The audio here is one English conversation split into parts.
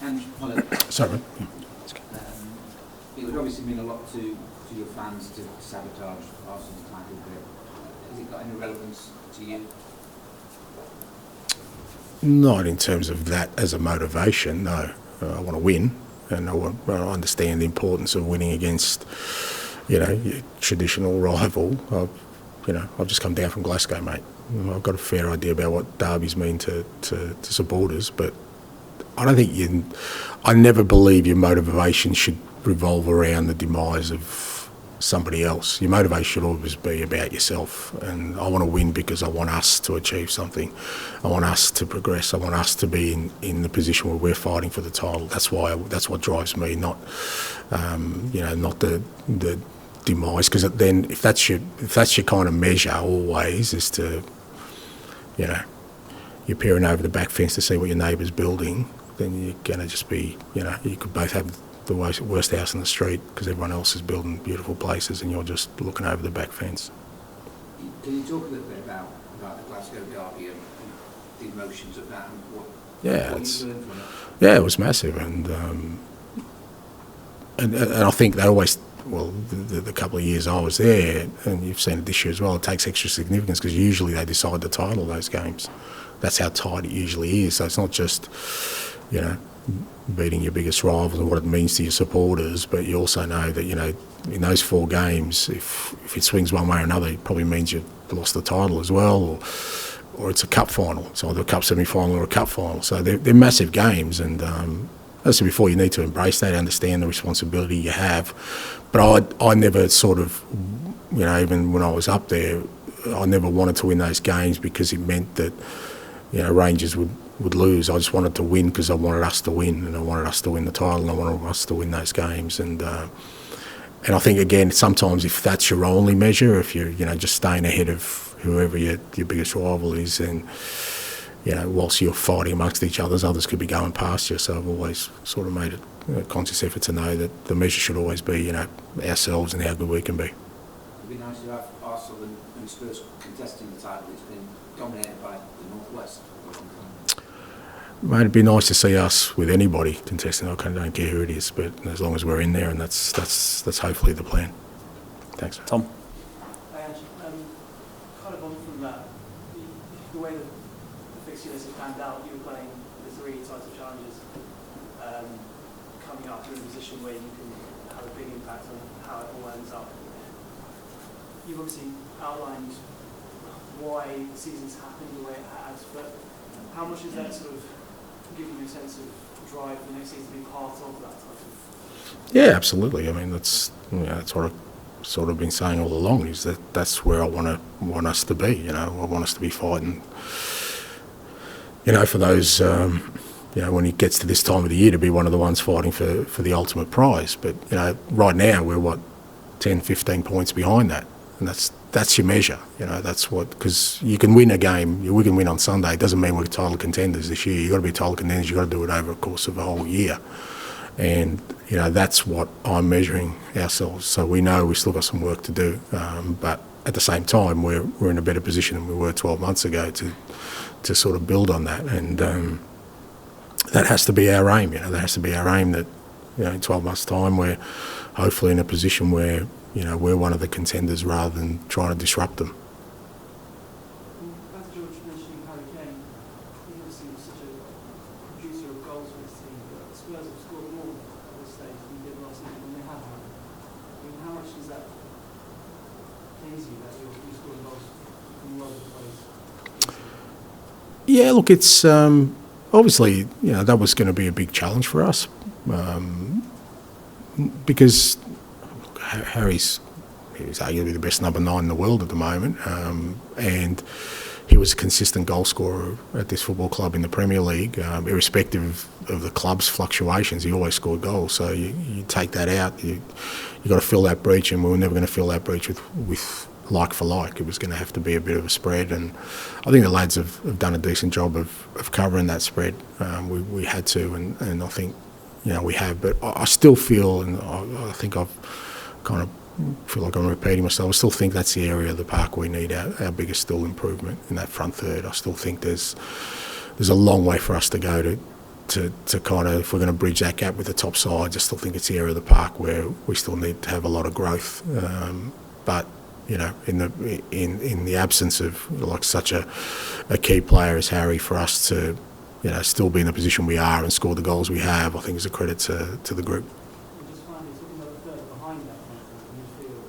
Ange, Sorry. it would obviously mean a lot to your fans to sabotage Arsenal's title bid. Has it got any relevance to you? Not in terms of that as a motivation, no. I want to win, and I understand the importance of winning against, your traditional rival. I've just come down from Glasgow, mate. I've got a fair idea about what derbies mean to supporters, but I don't think I never believe your motivation should revolve around the demise of somebody else. Your motivation should always be about yourself, and I want to win because I want us to achieve something. I want us to progress. I want us to be in the position where we're fighting for the title. That's what drives me, not not the demise. Because then, if that's your kind of measure always, is to you're peering over the back fence to see what your neighbour's building, then you're going to just be you could both have the worst house in the street because everyone else is building beautiful places and you're just looking over the back fence. Can you talk a little bit about the Glasgow derby and the emotions of that and what you learned from it? Yeah, it was massive, and I think they always, the couple of years I was there, and you've seen it this year as well, it takes extra significance because usually they decide the title of those games. That's how tight it usually is. So it's not just, beating your biggest rivals and what it means to your supporters, but you also know that, in those 4 games, if it swings one way or another, it probably means you've lost the title as well, or it's a cup final. It's either a cup semi-final or a cup final. So they're massive games, and as I said before, you need to embrace that, understand the responsibility you have. But I never sort of, even when I was up there, I never wanted to win those games because it meant that, Rangers would lose. I just wanted to win because I wanted us to win, and I wanted us to win the title, and I wanted us to win those games. And I think, again, sometimes if that's your only measure, if you're just staying ahead of whoever your biggest rival is, and whilst you're fighting amongst each other, others could be going past you. So I've always sort of made a conscious effort to know that the measure should always be ourselves and how good we can be. It'd be nice to have Arsenal and Spurs contesting the title. It's been dominated by the Northwest. Mate, it'd be nice to see us with anybody contesting. I don't care who it is, but as long as we're in there, and that's hopefully the plan. Thanks. Tom? Hi, Ange. Kind of on from that, the way that the fixture list has panned out, you were playing the 3 title challenges coming up, you're in a position where you can have a big impact on how it all ends up. You've obviously outlined why the season's happened the way it has, but how much is that sort of giving you a sense of drive for the next season to be part of that type of? Yeah, absolutely. I mean, that's what I've sort of been saying all along, is that's where I want us to be. I want us to be fighting. For those, when it gets to this time of the year, to be one of the ones fighting for the ultimate prize. But right now we're 10, 15 points behind that, and that's your measure. That's what, because you can win a game, we can win on Sunday. It doesn't mean we're title contenders this year. You've got to be title contenders. You've got to do it over the course of a whole year. And, that's what I'm measuring ourselves. So we know we've still got some work to do. But at the same time, we're in a better position than we were 12 months ago to sort of build on that. And that has to be our aim. That has to be our aim, that, in 12 months' time, we're hopefully in a position where, we're one of the contenders rather than trying to disrupt them. Back to George mentioning Harry Kane, he obviously was such a producer of goals for his team, but Spurs have scored more at this stage than they did last season when they had Harry. I mean, how much does that please you, that you're scoring goals from all over the place? Yeah, look, it's obviously, that was going to be a big challenge for us, because Harry's arguably the best number 9 in the world at the moment, and he was a consistent goal scorer at this football club in the Premier League, irrespective of the club's fluctuations. He always scored goals. So you take that out, you got to fill that breach, and we were never going to fill that breach with like for like. It was going to have to be a bit of a spread, and I think the lads have done a decent job of covering that spread. We had to, and I think we have. But I still feel, and I think I've kind of feel like I'm repeating myself, I still think that's the area of the park we need our biggest still improvement in that front third. I still think there's a long way for us to go to kind of, if we're going to bridge that gap with the top side, I still think it's the area of the park where we still need to have a lot of growth. But you know, in the absence of like such a key player as Harry, for us to, you know, still be in the position we are and score the goals we have, I think is a credit to the group. Just finally, talking about the third behind that midfield,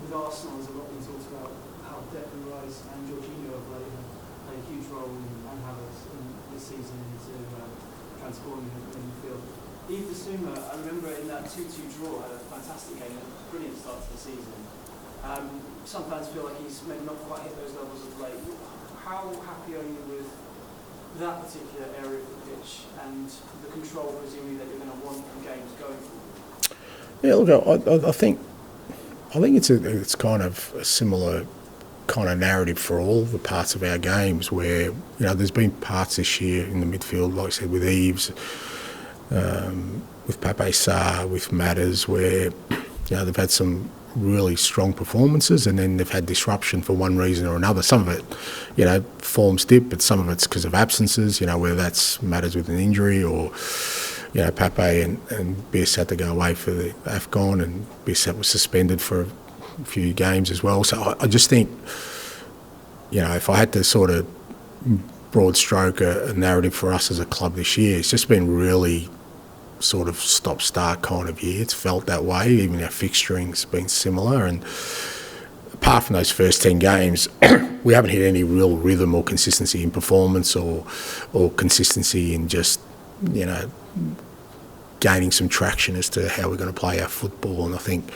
with Arsenal, there's a lot been talked about how Declan Rice and Jorginho have played a huge role and Havertz in this season into transforming the midfield. Yves Bissouma, I remember in that 2-2 draw, had a fantastic game, a brilliant start to the season. Some fans feel like he's maybe not quite hit those levels of late. How happy are you with that particular area of the pitch and the control, presumably, that you're going to want from games going forward? Yeah, look, I think it's kind of a similar kind of narrative for all the parts of our games where, you know, there's been parts this year in the midfield, like I said, with Yves, with Pape Sarr, with Matters, where, you know, they've had some really strong performances and then they've had disruption for one reason or another. Some of it, you know, form's dip, but some of it's because of absences, you know, whether that's Matters with an injury or, you know, Pape and Biss had to go away for the AFCON and Biss was suspended for a few games as well. So I just think, you know, if I had to sort of broad stroke a narrative for us as a club this year, it's just been really sort of stop-start kind of year. It's felt that way. Even our fixturing's been similar, and apart from those first 10 games, we haven't hit any real rhythm or consistency in performance or consistency in just, you know, gaining some traction as to how we're going to play our football. And I think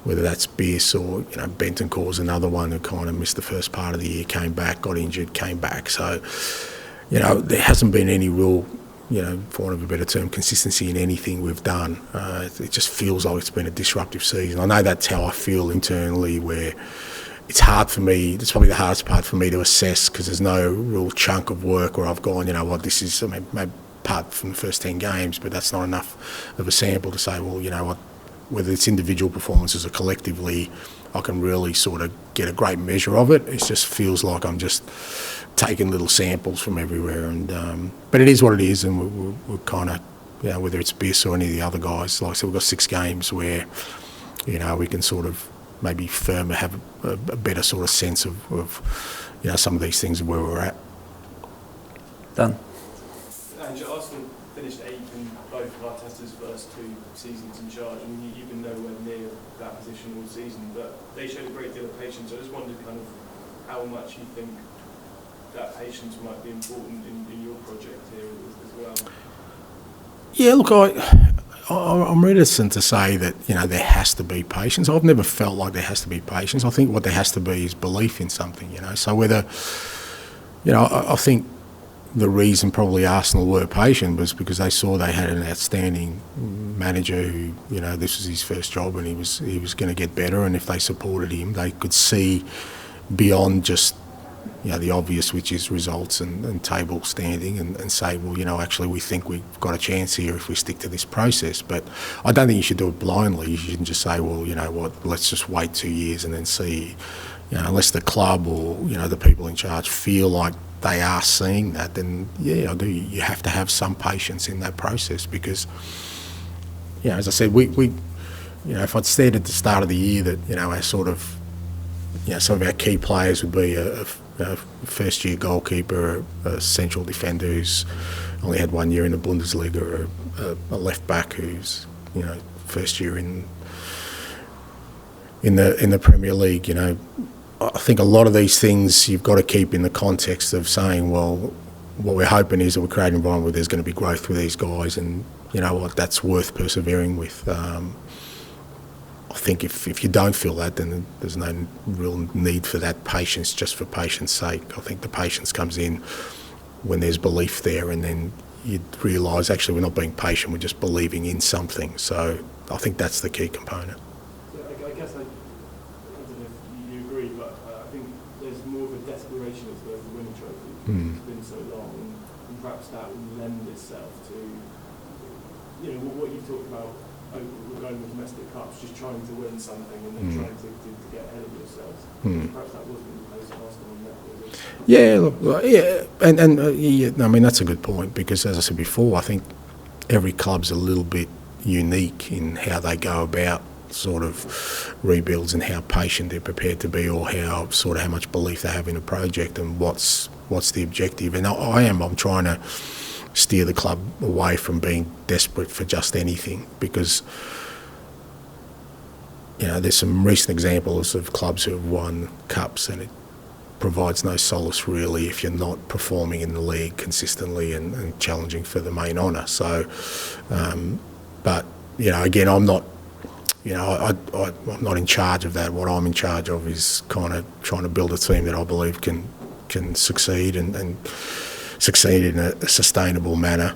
whether that's Biss or, you know, Bentancur's another one who kind of missed the first part of the year, came back, got injured, came back. So, you know, there hasn't been any real, you know, for want of a better term, consistency in anything we've done. It just feels like it's been a disruptive season. I know that's how I feel internally, where it's hard for me, it's probably the hardest part for me to assess because there's no real chunk of work where I've gone, you know what, this is, I mean, maybe apart from the first 10 games, but that's not enough of a sample to say, well, you know what, whether it's individual performances or collectively, I can really sort of get a great measure of it. It just feels like I'm just taking little samples from everywhere, and but it is what it is, and we're kind of, you know, whether it's Biss or any of the other guys, like I said, we've got 6 games where, you know, we can sort of maybe have a better sort of sense of, you know, some of these things and where we're at. Done. Ange, Arsenal finished 8th in both of Arteta's first 2 seasons in charge. I mean, you've been nowhere near that position all season, but they showed a great deal of patience. I just wondered kind of how much you think that patience might be important in your project here as well. Yeah, look, I'm reticent to say that, you know, there has to be patience. I've never felt like there has to be patience. I think what there has to be is belief in something, you know. So whether, you know, I think the reason probably Arsenal were patient was because they saw they had an outstanding manager who, you know, this was his first job and he was going to get better, and if they supported him, they could see beyond just, you know, the obvious, which is results and table standing, and say, well, you know, actually we think we've got a chance here if we stick to this process. But I don't think you should do it blindly. You shouldn't just say, well, you know what, let's just wait 2 years and then see, you know, unless the club or, you know, the people in charge feel like they are seeing that, then yeah, I do. You have to have some patience in that process because, you know, as I said, we you know, if I'd said at the start of the year that, you know, our sort of, you know, some of our key players would be a first-year goalkeeper, a central defender who's only had 1 year in the Bundesliga, or a left-back who's, you know, first year in the Premier League. You know, I think a lot of these things you've got to keep in the context of saying, well, what we're hoping is that we're creating an environment where there's going to be growth with these guys, and you know what, that's worth persevering with. I think if you don't feel that, then there's no real need for that patience just for patience sake. I think the patience comes in when there's belief there, and then you realise actually we're not being patient, we're just believing in something. So I think that's the key component. So I guess I don't know if you agree, but I think there's more of a desperation as well as the winning trophy because it's been so long, and perhaps that would lend itself to, you know, what you've talked about regarding the domestic cups, just trying to win something and then trying to get ahead of yourselves. Perhaps that wasn't in place at Arsenal in that, was it? Yeah, look, I mean, that's a good point because, as I said before, I think every club's a little bit unique in how they go about sort of rebuilds and how patient they're prepared to be, or how much belief they have in a project and what's the objective. And I'm trying to steer the club away from being desperate for just anything, because there's some recent examples of clubs who have won cups, and it provides no solace really if you're not performing in the league consistently and challenging for the main honour. So, but again, I'm not. I'm not in charge of that. What I'm in charge of is kind of trying to build a team that I believe can succeed and succeed in a sustainable manner,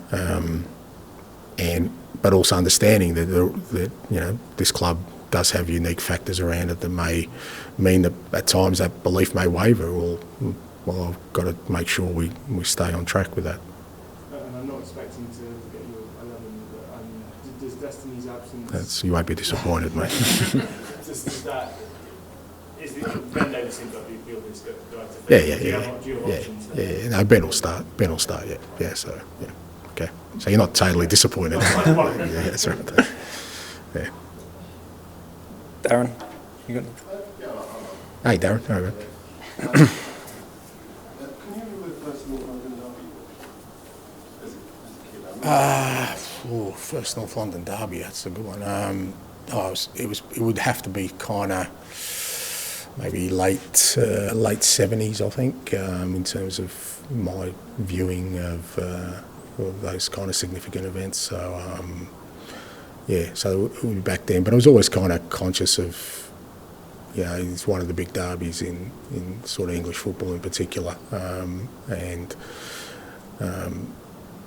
but also understanding that this club does have unique factors around it that may mean that at times that belief may waver. Well, I've got to make sure we stay on track with that. And I'm not expecting to get you 11, but does Destiny's absence... You won't be disappointed, mate. Is that... Ben Davis seems like the obvious guy to fit. Do you have options? Yeah. No, Ben will start. Yeah. So yeah. Okay. So you're not totally disappointed. Yeah, that's right. Yeah. Darren, you got? Hey, Darren. All right. Can you remember the first North London derby as a kid? First North London derby. That's a good one. It would have to be kind of maybe late 70s, I think, in terms of my viewing of those kind of significant events. So so it would be back then. But I was always kind of conscious of, it's one of the big derbies in sort of English football in particular.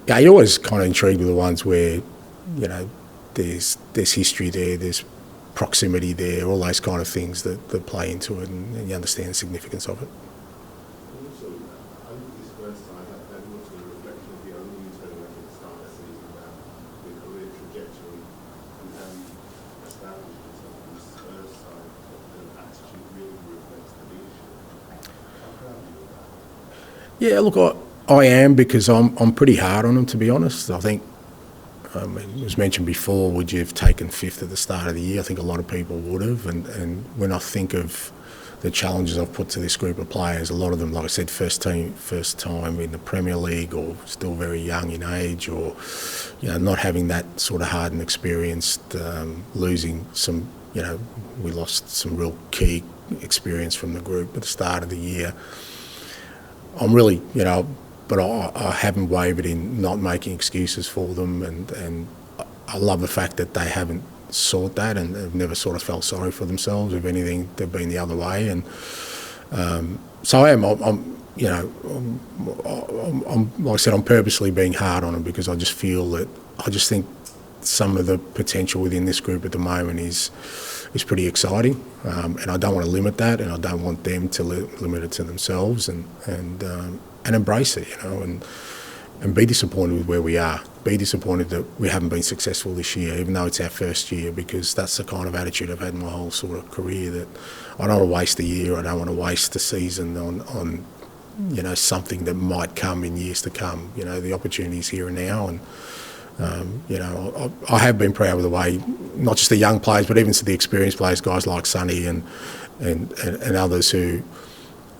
You're always kind of intrigued with the ones where, there's history there, there's proximity there, all those kind of things that play into it, and you understand the significance of it. Also, I think this first time that was a reflection of the only turning at the start of the season about the career trajectory and establishment of the Spurs side, the attitude really reflects the leadership. How proud are you of that? Yeah, look, I am, because I'm pretty hard on them, to be honest. I think, it was mentioned before, would you have taken fifth at the start of the year? I think a lot of people would have. And when I think of the challenges I've put to this group of players, a lot of them, like I said, first time in the Premier League, or still very young in age, or not having that sort of hardened experience, losing some, we lost some real key experience from the group at the start of the year. I'm really, but I haven't wavered in not making excuses for them, and I love the fact that they haven't sought that and have never sort of felt sorry for themselves. If anything, they've been the other way, and so I'm like I said, I'm purposely being hard on them, because I just think some of the potential within this group at the moment is pretty exciting, and I don't want to limit that, and I don't want them to limit it to themselves, and embrace it, and be disappointed with where we are. Be disappointed that we haven't been successful this year, even though it's our first year, because that's the kind of attitude I've had my whole sort of career, that I don't want to waste a year, I don't want to waste the season on something that might come in years to come. The opportunity's here and now, and I have been proud of the way, not just the young players, but even to the experienced players, guys like Sonny and others who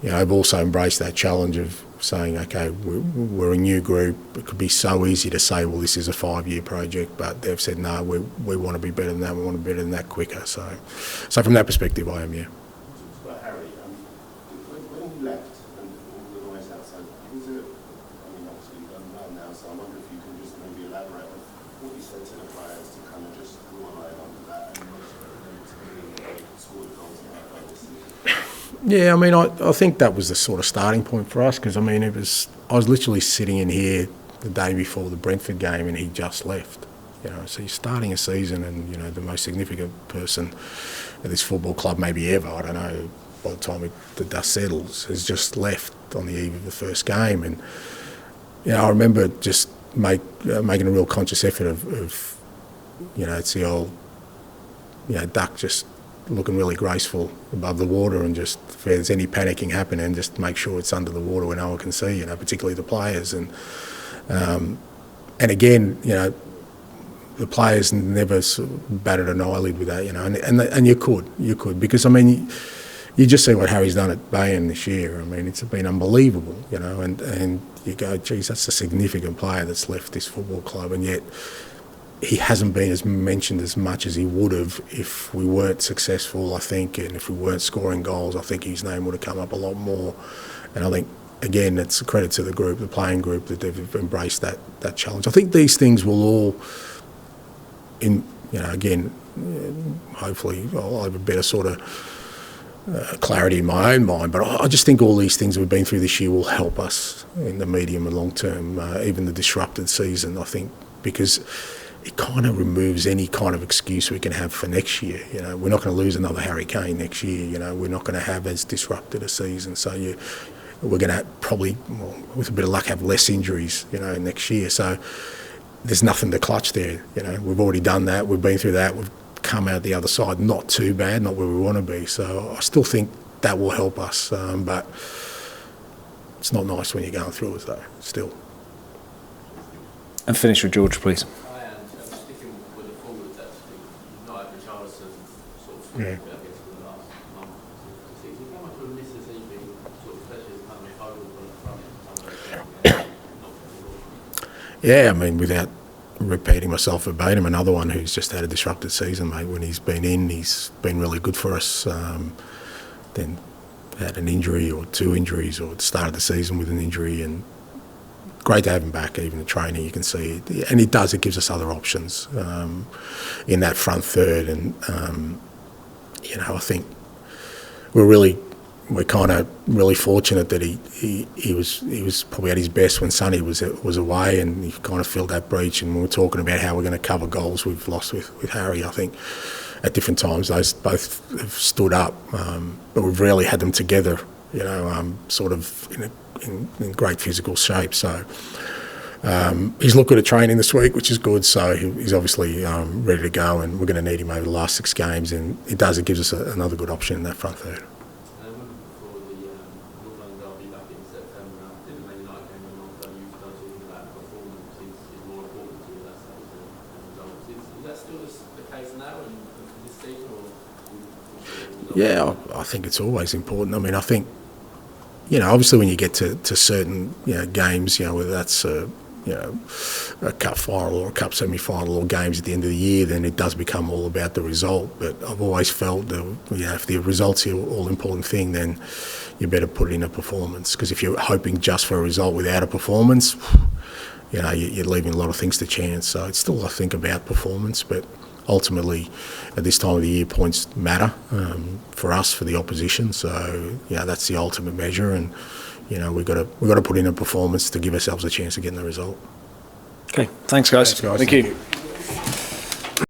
have also embraced that challenge of saying, okay, we're a new group. It could be so easy to say, well, this is a 5-year project, but they've said, no, we want to be better than that. We want to be better than that quicker. So from that perspective, I am, yeah. But Harry, when you left and all the noise outside, was it? Obviously you've done well now, so I wonder if you can just maybe elaborate on what you said to the players to kind of just draw a line under that and motivate them to really score the goals and have fun this season. Yeah, I think that was the sort of starting point for us, because I was literally sitting in here the day before the Brentford game, and he just left. So you're starting a season, and the most significant person at this football club maybe ever, I don't know, by the time the dust settles, has just left on the eve of the first game, and I remember just making a real conscious effort of it's the old, duck just looking really graceful above the water, and just if there's any panicking happening, just make sure it's under the water where no one can see, particularly the players. And again, the players never sort of batted an eyelid with that, and you could, because, I mean, you just see what Harry's done at Bayern this year. I mean, it's been unbelievable, and you go, geez, that's a significant player that's left this football club, and yet he hasn't been mentioned as much as he would have if we weren't successful, I think, and if we weren't scoring goals. I think his name would have come up a lot more. And I think, again, it's a credit to the group, the playing group, that they've embraced that challenge. I think these things will all, again, hopefully I'll have a better sort of clarity in my own mind, but I just think all these things we've been through this year will help us in the medium and long term, even the disrupted season, I think, because it kind of removes any kind of excuse we can have for next year. We're not going to lose another Harry Kane next year. We're not going to have as disrupted a season. So we're going to probably, with a bit of luck, have less injuries, next year. So there's nothing to clutch there. We've already done that. We've been through that. We've come out the other side not too bad, not where we want to be. So I still think that will help us. But it's not nice when you're going through it, though, still. And finish with George, please. Sticking with the forwards, actually, you've not had the chance to sort of Yeah. I guess, for the last month to 6 weeks. How much of a miss has he been, sort of, especially as kind of forward on the front, Yeah, I mean, without repeating myself verbatim, another one who's just had a disrupted season, mate. When he's been in, he's been really good for us. Then had an injury or two injuries, or started the season with an injury, and great to have him back, even in training. You can see, and it gives us other options in that front third. And I think we're kind of really fortunate that he was probably at his best when Sonny was away, and he kind of filled that breach. And when we're talking about how we're going to cover goals we've lost with Harry, I think at different times those both have stood up, but we've rarely had them together, sort of in great physical shape. So he's looked good at training this week, which is good. So he's obviously ready to go, and we're going to need him over the last 6 games. And it gives us another good option in that front third. for the North London derby back in September, I think the Man United game went on, so you started talking about performance is more important to you, that stage than results. Is that still the case now in this season, or? Yeah, I think it's always important. I mean, I think, obviously when you get to certain games, whether that's a cup final or a cup semi-final or games at the end of the year, then it does become all about the result. But I've always felt that if the result's the all-important thing, then you better put in a performance. Because if you're hoping just for a result without a performance, you're leaving a lot of things to chance. So it's still, I think, about performance. But ultimately, at this time of the year, points matter for us, for the opposition. So that's the ultimate measure, and we've got to put in a performance to give ourselves a chance of getting the result. Okay, thanks guys. Thanks, guys. Thank you.